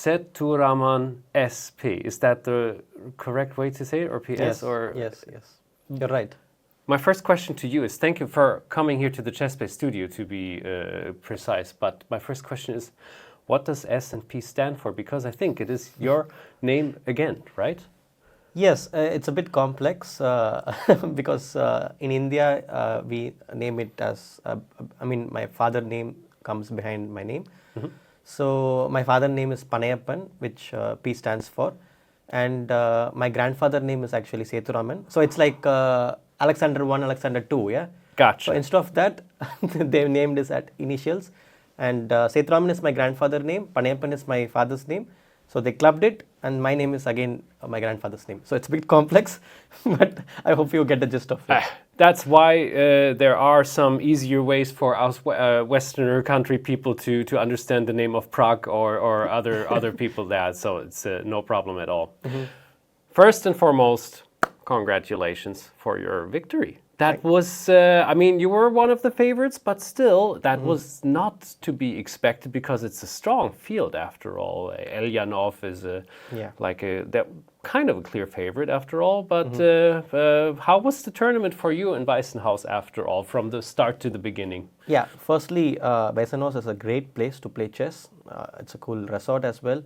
Sethuraman S P. Is that the correct way to say it, or PS? Yes, or yes. You're right. My first question to you is, thank you for coming here to the Chess Space studio, to be precise. But my first question is, what does S and P stand for? Because I think it is your name again, right? Yes, it's a bit complex because in India we name it as, my father name comes behind my name. Mm-hmm. So my father name is Panayappan, which P stands for. And my grandfather name is actually Sethuraman. So it's like Alexander 1, Alexander 2, yeah? Gotcha. So instead of that, they named this at initials. And Sethuraman is my grandfather's name, Panayappan is my father's name. So they clubbed it, and my name is again my grandfather's name. So it's a bit complex, but I hope you get the gist of it. That's why there are some easier ways for us Westerner country people to understand the name of Prague or other people there. So it's no problem at all. Mm-hmm. First and foremost, congratulations for your victory. That was, you were one of the favorites, but still, that was not to be expected because it's a strong field after all. Elyanov is that kind of a clear favorite after all. But how was the tournament for you in Weissenhaus after all, from the start to the beginning? Yeah, firstly, Weissenhaus is a great place to play chess. It's a cool resort as well.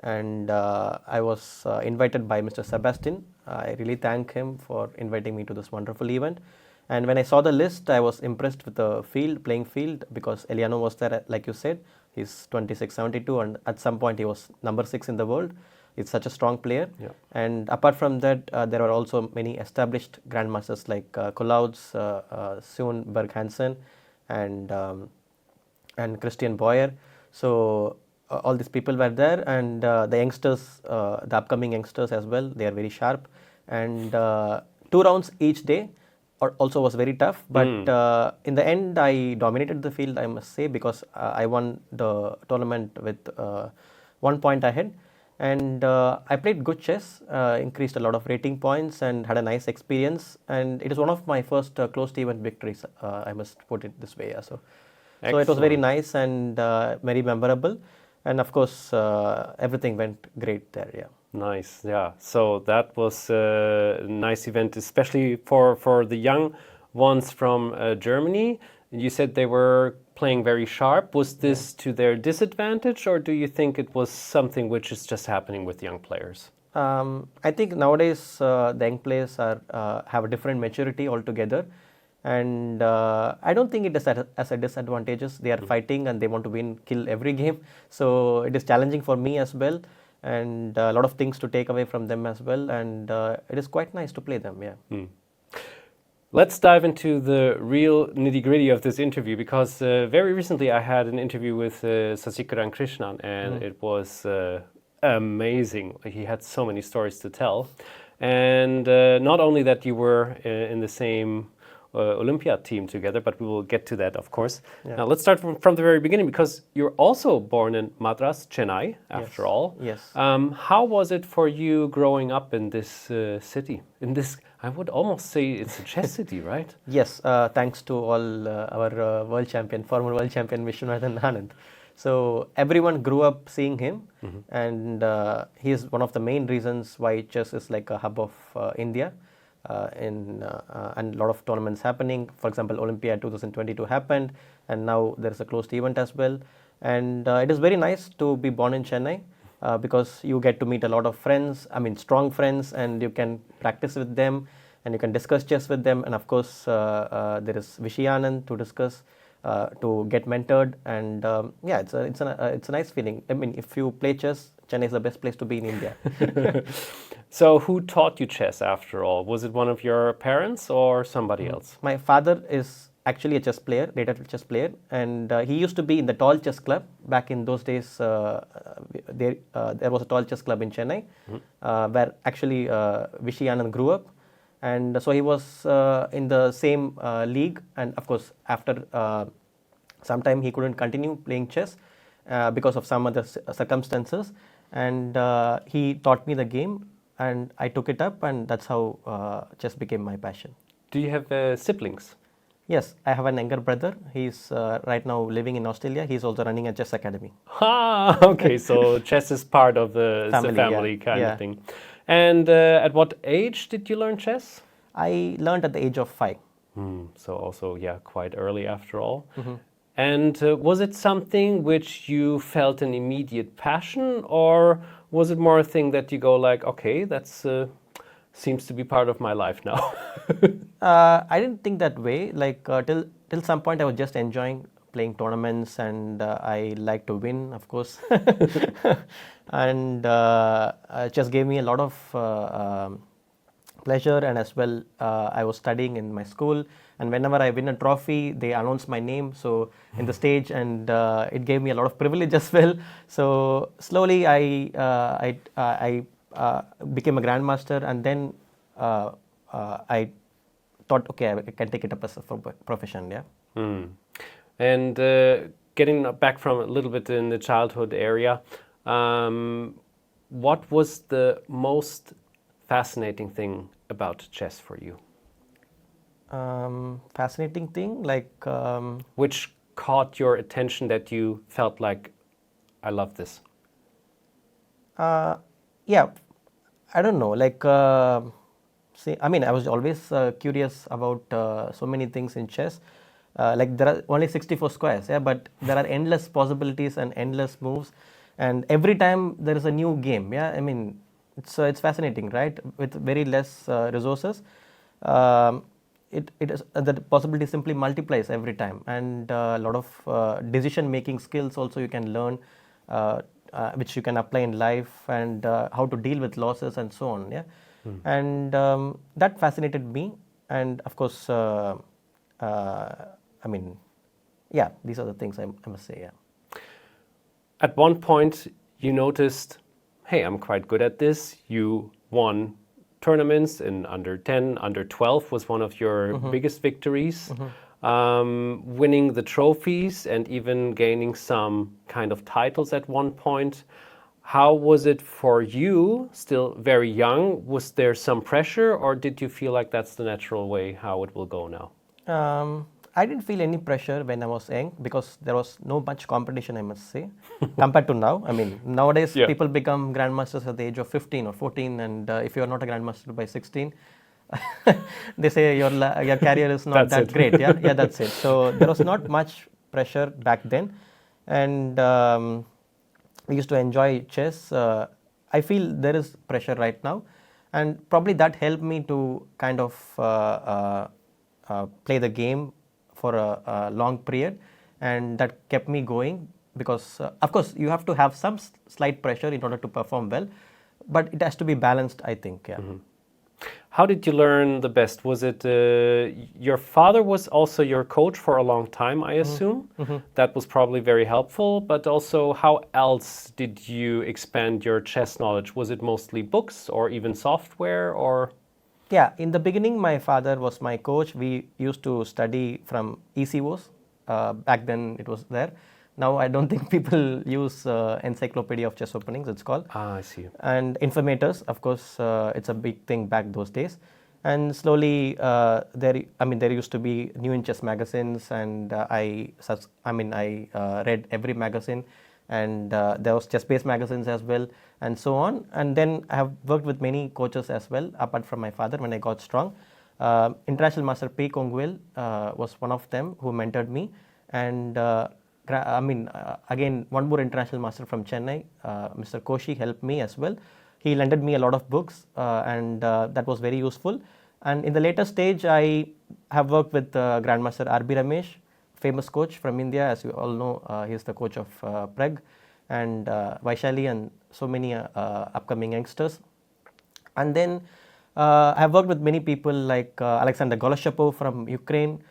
And I was invited by Mr. Sebastian. I really thank him for inviting me to this wonderful event. And when I saw the list, I was impressed with the playing field, because Elyanov was there, like you said. He's 26-72, and at some point he was number 6 in the world. He's such a strong player. Yeah. And apart from that, there are also many established grandmasters like Kolauds, Sune Berg-Hansen, and Christian Boyer. So all these people were there, and the youngsters, the upcoming youngsters as well, they are very sharp. And 2 rounds each day also was very tough, but in the end I dominated the field, I must say, because I won the tournament with 1 point ahead. And I played good chess, increased a lot of rating points, and had a nice experience. And it is one of my first closed event victories, I must put it this way. Yeah. So it was very nice and very memorable. And of course, everything went great there. Yeah. Nice. Yeah. So that was a nice event, especially for the young ones from Germany. You said they were playing very sharp. Was this to their disadvantage, or do you think it was something which is just happening with young players? I think nowadays the young players have a different maturity altogether. And I don't think it is as a disadvantage. They are fighting and they want to kill every game. So it is challenging for me as well, and a lot of things to take away from them as well. And it is quite nice to play them. Yeah. Let's dive into the real nitty-gritty of this interview, because very recently I had an interview with Sethuraman Krishnan, and it was amazing. He had so many stories to tell. And not only that you were in the same Olympiad team together, but we will get to that, of course. Yeah. Now, let's start from the very beginning, because you're also born in Madras, Chennai, after all. Yes. How was it for you growing up in this city? In this, I would almost say it's a chess city, right? Yes, thanks to all our former world champion Viswanathan Anand. So everyone grew up seeing him, and he is one of the main reasons why chess is like a hub of India. And a lot of tournaments happening. For example, Olympiad 2022 happened, and now there is a closed event as well. And it is very nice to be born in Chennai, because you get to meet a lot of friends, strong friends, and you can practice with them, and you can discuss chess with them. And of course, there is Vishy Anand to discuss, to get mentored, and it's a nice feeling. If you play chess, Chennai is the best place to be in India. So who taught you chess after all? Was it one of your parents or somebody else? My father is actually a chess player, retired chess player, and he used to be in the tall chess club. Back in those days, there was a tall chess club in Chennai, where actually Vishy Anand grew up. And so he was in the same league, and of course after some time he couldn't continue playing chess because of some other circumstances, and he taught me the game, and I took it up, and that's how chess became my passion. Do you have siblings? Yes, I have an younger brother. He's right now living in Australia. He's also running a chess academy. Ah, okay. So chess is part of the Family, yeah. family kind Yeah. of thing. And at what age did you learn chess? I learned at the age of 5. So also, yeah, quite early after all. And was it something which you felt an immediate passion, or was it more a thing that you go like, okay, that's seems to be part of my life now? I didn't think that way. Like till some point, I was just enjoying playing tournaments, and I like to win, of course. And it just gave me a lot of pleasure, and as well, I was studying in my school, and whenever I win a trophy, they announce my name so in the stage, and it gave me a lot of privilege as well. So slowly, I became a grandmaster, and then I thought, okay, I can take it up as a profession. Yeah. And getting back from a little bit in the childhood area, what was the most fascinating thing about chess for you? Fascinating thing, like Which caught your attention that you felt like, I love this? yeah, I don't know, like see, I mean, I was always curious about so many things in chess. Like there are only 64 squares, yeah, but there are endless possibilities and endless moves, and every time there is a new game. Yeah, I mean, it's fascinating, right? With very less resources, it is the possibility simply multiplies every time, and a lot of decision making skills also you can learn, which you can apply in life, and how to deal with losses and so on. Yeah, and that fascinated me, and of course, I mean, yeah, these are the things I must say. Yeah. At one point, you noticed, hey, I'm quite good at this. You won tournaments in under 10, under 12 was one of your biggest victories. Winning the trophies and even gaining some kind of titles at one point. How was it for you, still very young? Was there some pressure, or did you feel like that's the natural way how it will go now? I didn't feel any pressure when I was young because there was no much competition, I must say, compared to now. I mean, nowadays Yeah. people become grandmasters at the age of 15 or 14, and if you are not a grandmaster by 16, they say your career is not That's that it. great. Yeah, yeah, that's it. So there was not much pressure back then, and we used to enjoy chess. I feel there is pressure right now, and probably that helped me to kind of play the game for a long period, and that kept me going because, of course, you have to have some slight pressure in order to perform well, but it has to be balanced, I think. Yeah. How did you learn the best? Was it your father was also your coach for a long time, I assume? That was probably very helpful, but also how else did you expand your chess knowledge? Was it mostly books or even software or? Yeah, in the beginning, my father was my coach. We used to study from ECOs. Back then, it was there. Now, I don't think people use Encyclopedia of Chess Openings, it's called. Ah, I see. And informators, of course, it's a big thing back those days. And slowly, there used to be New in Chess magazines, and I read every magazine, and there was chess-based magazines as well, and so on. And then I have worked with many coaches as well, apart from my father when I got strong. International Master P. Kongwil was one of them who mentored me, and again, one more international master from Chennai, Mr. Koshi, helped me as well. He lended me a lot of books, and that was very useful. And in the later stage, I have worked with Grandmaster R.B. Ramesh, famous coach from India. As you all know, he is the coach of Prague, and Vaishali, and so many upcoming youngsters. And then I have worked with many people like Alexander Goloshapov from Ukraine.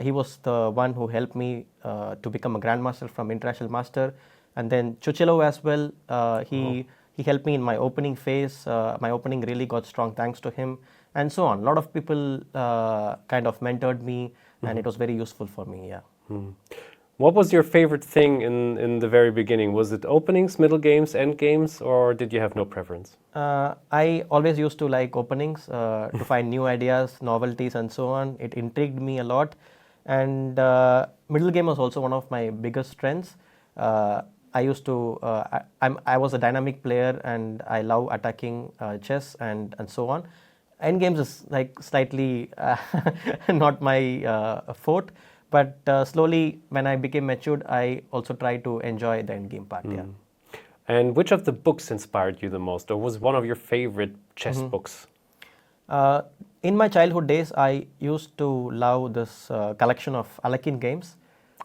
He was the one who helped me to become a grandmaster from international master. And then Chuchilov as well. He helped me in my opening phase. My opening really got strong thanks to him, and so on. A lot of people kind of mentored me, and it was very useful for me. Yeah. What was your favorite thing in the very beginning? Was it openings, middle games, end games, or did you have no preference? I always used to like openings to find new ideas, novelties, and so on. It intrigued me a lot, And middle game was also one of my biggest strengths. I used to, I was a dynamic player and I love attacking chess and so on. End games is like slightly not my forte, but slowly when I became matured, I also tried to enjoy the end game part. Yeah. And which of the books inspired you the most, or was one of your favorite chess books? In my childhood days, I used to love this collection of Alakin games.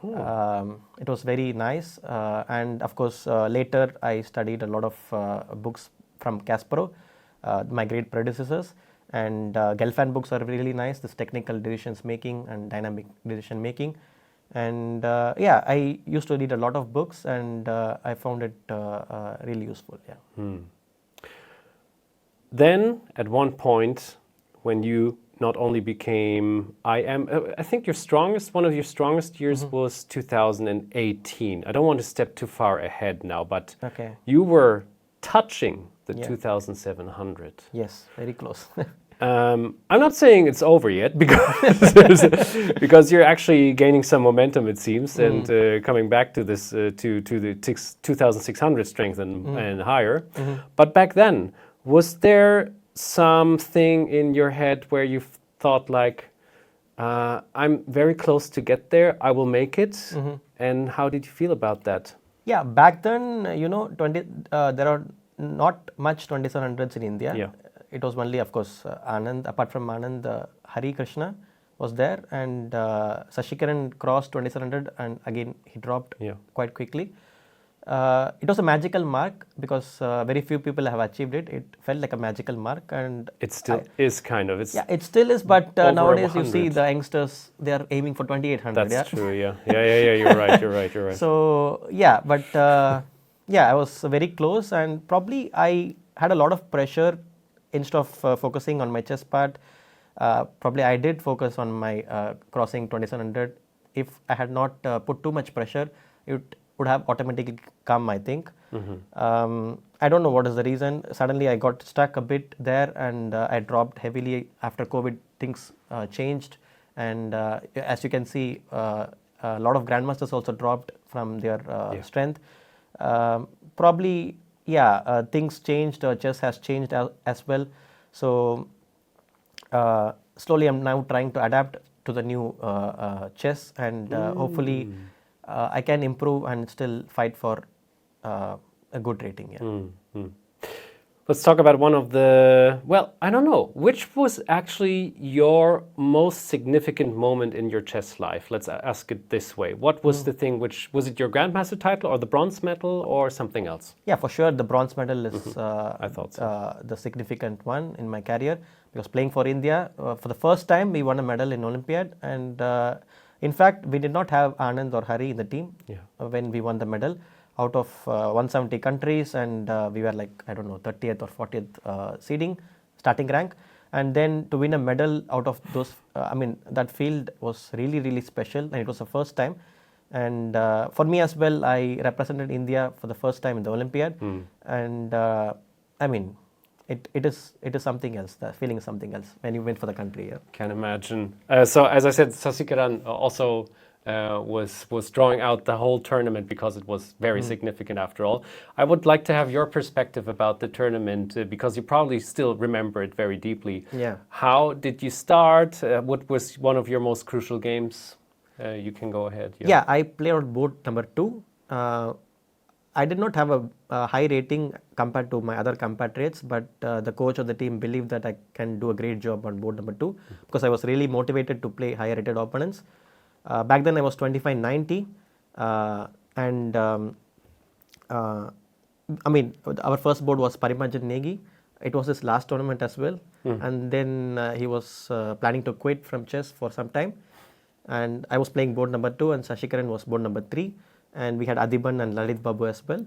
It was very nice, and of course, later I studied a lot of books from Kasparov, my great predecessors. And Gelfand books are really nice. This technical decisions making and dynamic decision making. And yeah, I used to read a lot of books, and I found it really useful. Yeah. Then, at one point, when you not only became I think one of your strongest years was 2018. I don't want to step too far ahead now, but Okay. you were touching the Yeah. 2700. Yes, very close. I'm not saying it's over yet because you're actually gaining some momentum, it seems, and coming back to this to the 2600 strength and higher. But back then, was there something in your head where you thought like, I'm very close to get there, I will make it? And how did you feel about that? Yeah, back then, there are not much 2700s in India. Yeah. It was only, of course, Anand. Apart from Anand, Hari Krishna was there, and Sashikaran crossed 2700, and again he dropped quite quickly. It was a magical mark because very few people have achieved it. It felt like a magical mark, and it still is kind of. Yeah, it still is, but nowadays 100. you see the youngsters, they are aiming for 2800. That's true. Yeah. You're right. So yeah, but yeah, I was very close, and probably I had a lot of pressure. Instead of focusing on my chess part, probably I did focus on my crossing 2700. If I had not put too much pressure, it would have automatically come, I think. I don't know what is the reason. Suddenly I got stuck a bit there, and I dropped heavily. After COVID, things changed, and as you can see, a lot of grandmasters also dropped from their strength. Probably, yeah, things changed. Chess has changed as well. So slowly, I'm now trying to adapt to the new chess, and hopefully, I can improve and still fight for a good rating. Yeah. Let's talk about one of the, well, I don't know, which was actually your most significant moment in your chess life? Let's ask it this way. What was the thing was it your Grandmaster title or the bronze medal or something else? Yeah, for sure, the bronze medal is I thought so. The significant one in my career, because playing for India, for the first time we won a medal in Olympiad, and in fact, we did not have Anand or Hari in the team when we won the medal. Out of 170 countries, and we were like, I don't know, 30th or 40th seeding, starting rank. And then to win a medal out of those, that field was really, really special, and it was the first time. And for me as well, I represented India for the first time in the Olympiad. And it is something else. The feeling is something else when you win for the country. Yeah. Can imagine. So as I said, Sashikaran also was drawing out the whole tournament because it was very significant after all. I would like to have your perspective about the tournament because you probably still remember it very deeply. Yeah. How did you start? What was one of your most crucial games? You can go ahead. Yeah, I played on board number 2. I did not have a high rating compared to my other compatriots, but the coach of the team believed that I can do a great job on board number 2 because I was really motivated to play higher rated opponents. Back then I was 2590, and our first board was Parimarjan Negi. It was his last tournament as well, and then he was planning to quit from chess for some time, and I was playing board number 2, and Sashikaran was board number 3, and we had Adiban and Lalit Babu as well.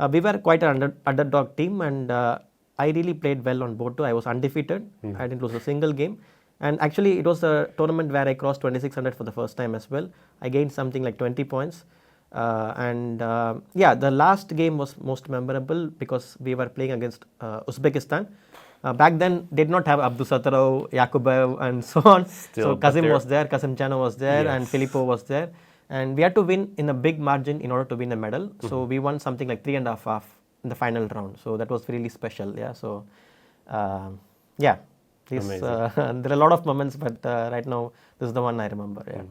We were quite an underdog team, and I really played well on board 2. I was undefeated. I didn't lose a single game. And actually, it was a tournament where I crossed 2600 for the first time as well. I gained something like 20 points. The last game was most memorable because we were playing against Uzbekistan. Back then, they did not have Abdusattarov, Yakubev, and so on. Still, So Kazim was there, Kasim Chano was there, and Yes. Filippo was there. And we had to win in a big margin in order to win a medal. So we won something like 3.5 in the final round. So that was really special. Yeah. So, yeah. These, there are a lot of moments, but right now, this is the one I remember. Yeah.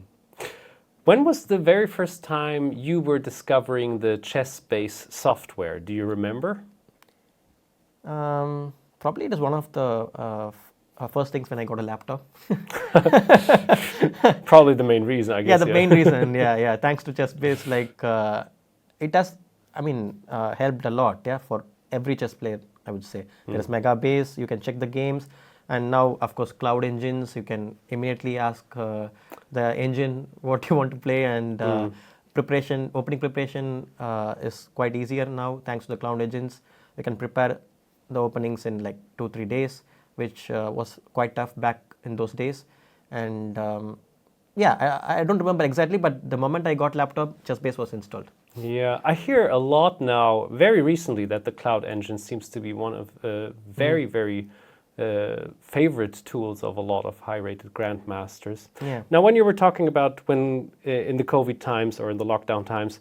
When was the very first time you were discovering the chess-based software? Do you remember? Probably it is one of the first things when I got a laptop. Probably the main reason, I guess. Yeah, the main reason. Yeah. Thanks to ChessBase, like it has, helped a lot. Yeah, for every chess player, I would say. There is Mega Base. You can check the games, and now, of course, cloud engines. You can immediately ask the engine what you want to play, and opening preparation is quite easier now thanks to the cloud engines. You can prepare the openings in like 2-3 days, which was quite tough back in those days. And I don't remember exactly, but the moment I got laptop, ChessBase was installed. Yeah, I hear a lot now, very recently, that the cloud engine seems to be one of very, very favorite tools of a lot of high-rated grandmasters. Yeah. Now, when you were talking about when in the COVID times or in the lockdown times,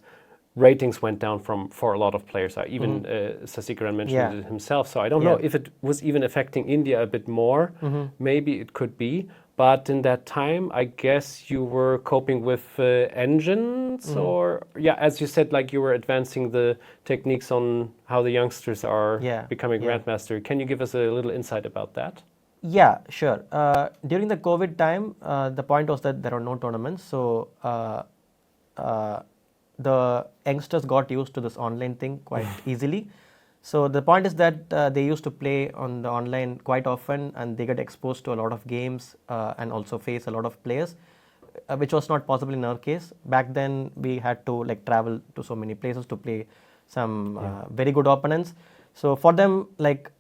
ratings went down for a lot of players. Even Sethuraman mentioned it himself. So I don't know if it was even affecting India a bit more. Maybe it could be. But in that time, I guess you were coping with engines, or as you said, like you were advancing the techniques on how the youngsters are becoming grandmaster. Can you give us a little insight about that? Yeah, sure. During the COVID time, the point was that there are no tournaments, so the youngsters got used to this online thing quite easily. So the point is that they used to play on the online quite often, and they get exposed to a lot of games and also face a lot of players, which was not possible in our case. Back then, we had to like travel to so many places to play some very good opponents. So for them, like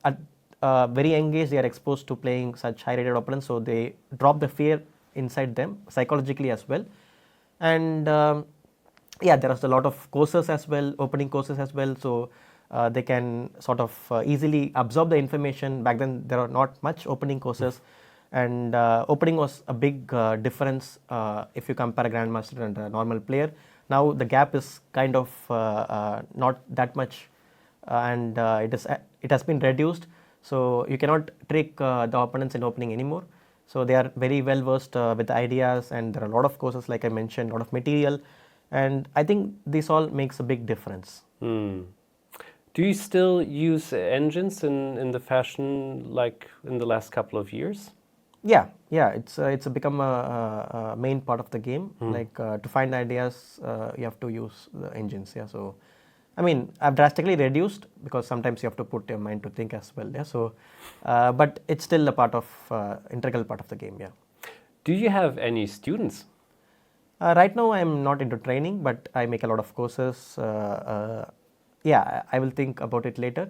very engaged, they are exposed to playing such high-rated opponents. So they drop the fear inside them psychologically as well. And there is a lot of courses as well, opening courses as well. So they can sort of easily absorb the information. Back then, there are not much opening courses, and opening was a big difference if you compare a grandmaster and a normal player. Now the gap is kind of not that much, and it has been reduced. So you cannot trick the opponents in opening anymore. So they are very well versed with the ideas, and there are a lot of courses, like I mentioned, a lot of material, and I think this all makes a big difference. Do you still use engines in the fashion like in the last couple of years? Yeah, it's become a main part of the game. Like to find ideas, you have to use the engines. Yeah, so I mean, I've drastically reduced because sometimes you have to put your mind to think as well. Yeah, so but it's still a part of integral part of the game. Yeah. Do you have any students? Right now, I'm not into training, but I make a lot of courses. I will think about it later.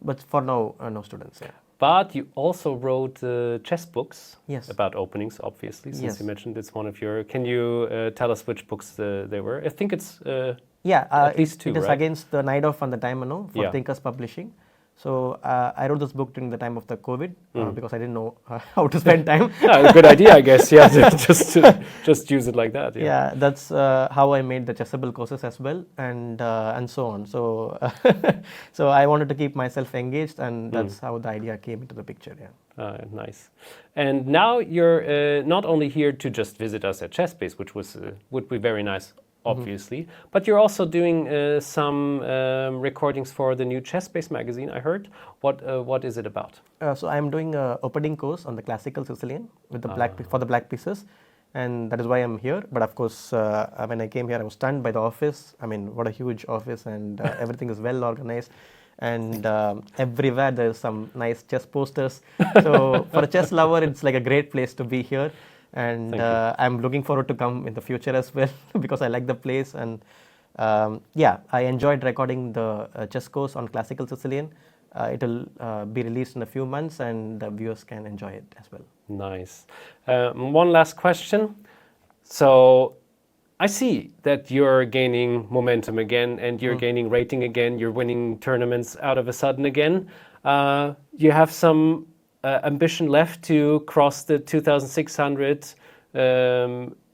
But for now, no students. Yeah. But you also wrote chess books about openings, obviously, since you mentioned it's one of your. Can you tell us which books they were? I think it's at least two, it is right? Against the Night of and the Time Unknown for Thinkers Publishing. So I wrote this book during the time of the COVID because I didn't know how to spend time. Good idea, I guess. Yeah, just use it like that. Yeah, that's how I made the Chessable courses as well, and so on. So so I wanted to keep myself engaged, and that's how the idea came into the picture. Yeah. Nice. And now you're not only here to just visit us at ChessBase, which would be very nice, obviously, but you're also doing some recordings for the new ChessBase magazine, I heard. What is it about? So I'm doing an opening course on the classical Sicilian with the for the black pieces, and that is why I'm here. But of course, when I came here, I was stunned by the office. I mean, what a huge office, and everything is well organized. And everywhere there's some nice chess posters. So for a chess lover, it's like a great place to be here. And I'm looking forward to come in the future as well because I like the place. And I enjoyed recording the chess course on classical Sicilian. It will be released in a few months, and the viewers can enjoy it as well. Nice. One last question. So I see that you're gaining momentum again, and you're gaining rating again. You're winning tournaments out of a sudden again. You have some ambition left to cross the 2,600,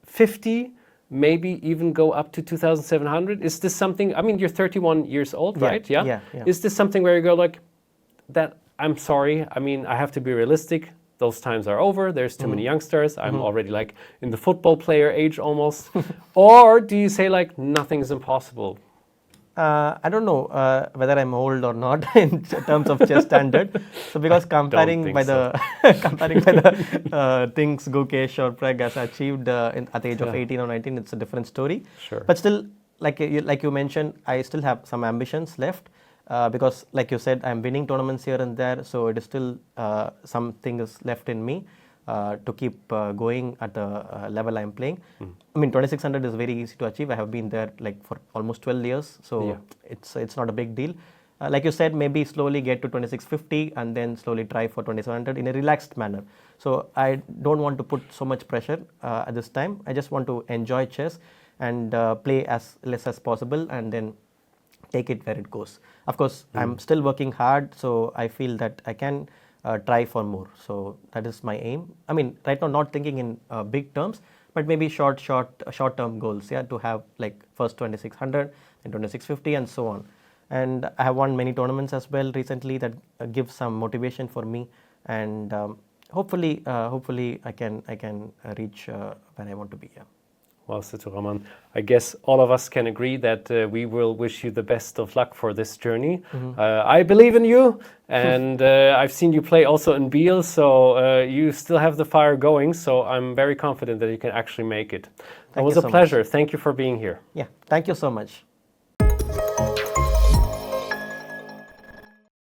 50, maybe even go up to 2,700? Is this something, I mean, you're 31 years old, right? Yeah. Is this something where you go like, that, I'm sorry, I mean, I have to be realistic. Those times are over. There's too many youngsters. I'm already like in the football player age almost. Or do you say like, nothing's impossible? I don't know whether I'm old or not in terms of chess standard. So because comparing by the things Gukesh or Prag has achieved at the age of 18 or 19, it's a different story. Sure. But still, like you mentioned, I still have some ambitions left. Because like you said, I'm winning tournaments here and there, so it is still something is left in me to keep going at the level I'm playing. I mean, 2600 is very easy to achieve. I have been there like for almost 12 years, so it's not a big deal. Like you said, maybe slowly get to 2650 and then slowly try for 2700 in a relaxed manner. So I don't want to put so much pressure at this time. I just want to enjoy chess and play as less as possible and then take it where it goes. Of course, I'm still working hard, so I feel that I can try for more. So that is my aim. I mean, right now not thinking in big terms, but maybe short-term goals. Yeah, to have like first 2600, then 2650, and so on. And I have won many tournaments as well recently that give some motivation for me. And hopefully I can reach where I want to be. Yeah. Well, Sethuraman, I guess all of us can agree that we will wish you the best of luck for this journey. I believe in you, and I've seen you play also in Biel, so you still have the fire going, so I'm very confident that you can actually make it. It was a pleasure. Thank you for being here. Yeah, thank you so much.